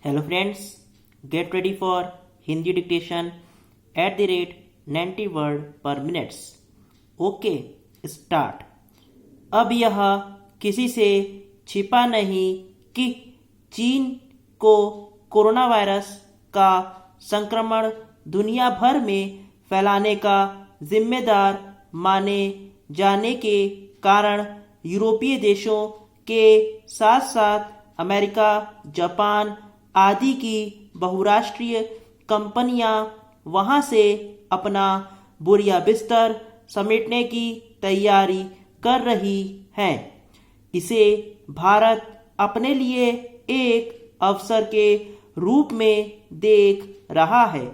Hello friends, get ready for Hindi dictation at the rate 90 word per minutes. Okay start. अब यह किसी से छिपा नहीं कि चीन को कोरोना वायरस का संक्रमण दुनिया भर में फैलाने का जिम्मेदार माने जाने के कारण यूरोपीय देशों के साथ साथ अमेरिका, जापान आदि की बहुराष्ट्रीय कंपनियां वहां से अपना बोरिया बिस्तर समेटने की तैयारी कर रही हैं। इसे भारत अपने लिए एक अवसर के रूप में देख रहा है,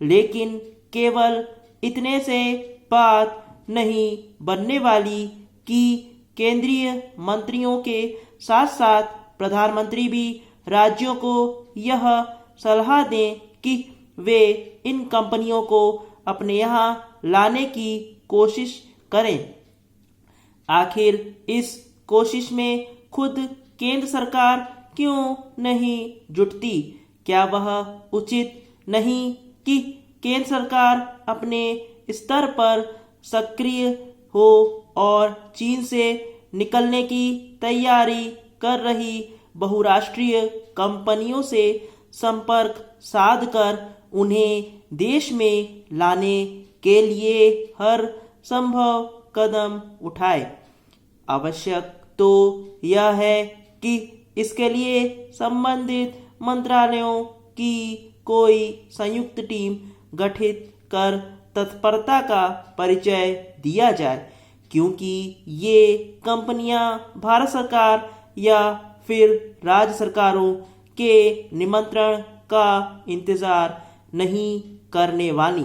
लेकिन केवल इतने से बात नहीं बनने वाली कि केंद्रीय मंत्रियों के साथ साथ प्रधानमंत्री भी राज्यों को यह सलाह दें कि वे इन कंपनियों को अपने यहाँ लाने की कोशिश करें। आखिर इस कोशिश में खुद केंद्र सरकार क्यों नहीं जुटती? क्या वह उचित नहीं कि केंद्र सरकार अपने स्तर पर सक्रिय हो और चीन से निकलने की तैयारी कर रही बहुराष्ट्रीय कंपनियों से संपर्क साधकर उन्हें देश में लाने के लिए हर संभव कदम उठाए? आवश्यक तो यह है कि इसके लिए संबंधित मंत्रालयों की कोई संयुक्त टीम गठित कर तत्परता का परिचय दिया जाए, क्योंकि ये कंपनियां भारत सरकार या फिर राज्य सरकारों के निमंत्रण का इंतजार नहीं करने वाली।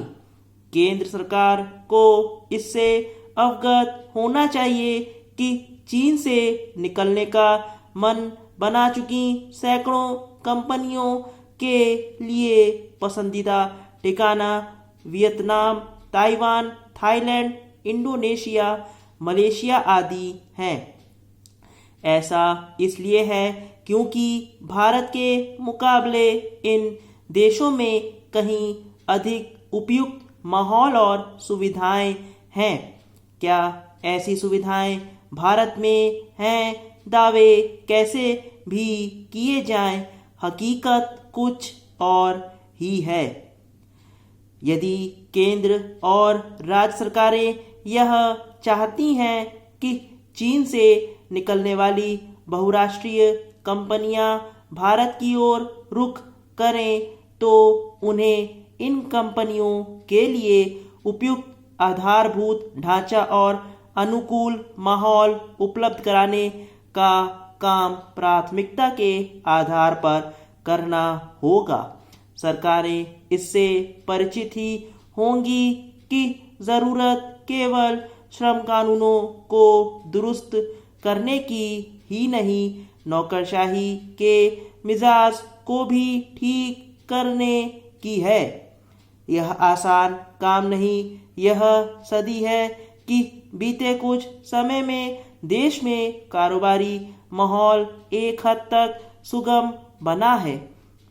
केंद्र सरकार को इससे अवगत होना चाहिए कि चीन से निकलने का मन बना चुकी सैकड़ों कंपनियों के लिए पसंदीदा ठिकाना Vietnam, Taiwan, Thailand, Indonesia, Malaysia आदि हैं। ऐसा इसलिए है क्योंकि भारत के मुकाबले इन देशों में कहीं अधिक उपयुक्त माहौल और सुविधाएं हैं। क्या ऐसी सुविधाएं भारत में हैं? दावे कैसे भी किए जाएं, हकीकत कुछ और ही है। यदि केंद्र और राज्य सरकारें यह चाहती हैं कि चीन से निकलने वाली बहुराष्ट्रीय कंपनियां भारत की ओर रुख करें, तो उन्हें इन कंपनियों के लिए उपयुक्त आधारभूत ढांचा और अनुकूल माहौल उपलब्ध कराने का काम प्राथमिकता के आधार पर करना होगा। सरकारें इससे परिचित ही होंगी कि जरूरत केवल श्रम कानूनों को दुरुस्त करने की ही नहीं, नौकरशाही के मिजाज को भी ठीक करने की है। यह आसान काम नहीं। यह सदी है कि बीते कुछ समय में देश में कारोबारी माहौल एक हद तक सुगम बना है,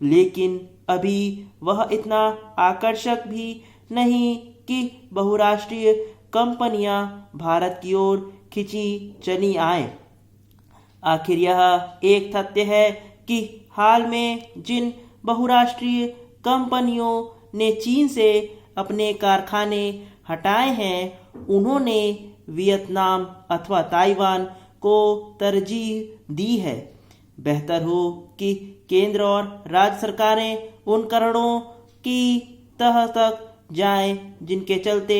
लेकिन अभी वह इतना आकर्षक भी नहीं कि बहुराष्ट्रीय कंपनियां भारत की ओर खिंची चली आए। आखिर यह एक तथ्य है कि हाल में जिन बहुराष्ट्रीय कंपनियों ने चीन से अपने कारखाने हटाए हैं, उन्होंने वियतनाम अथवा ताइवान को तरजीह दी है। बेहतर हो कि केंद्र और राज्य सरकारें उन कारणों की तह तक जाएं जिनके चलते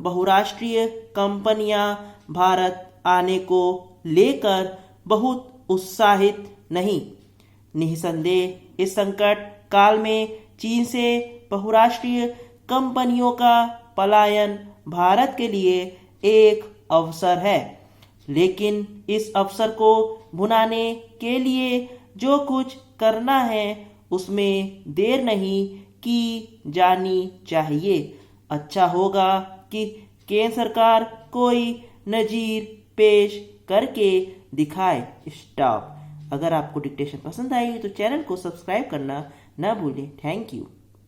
बहुराष्ट्रीय कंपनियां भारत आने को लेकर बहुत उत्साहित नहीं। निसंदेह इस संकट काल में चीन से बहुराष्ट्रीय कंपनियों का पलायन भारत के लिए एक अवसर है, लेकिन इस अवसर को भुनाने के लिए जो कुछ करना है उसमें देर नहीं की जानी चाहिए। अच्छा होगा कि केंद्र सरकार कोई नजीर पेश करके दिखाए। स्टॉप। अगर आपको डिक्टेशन पसंद आई तो चैनल को सब्सक्राइब करना ना भूलें। Thank you.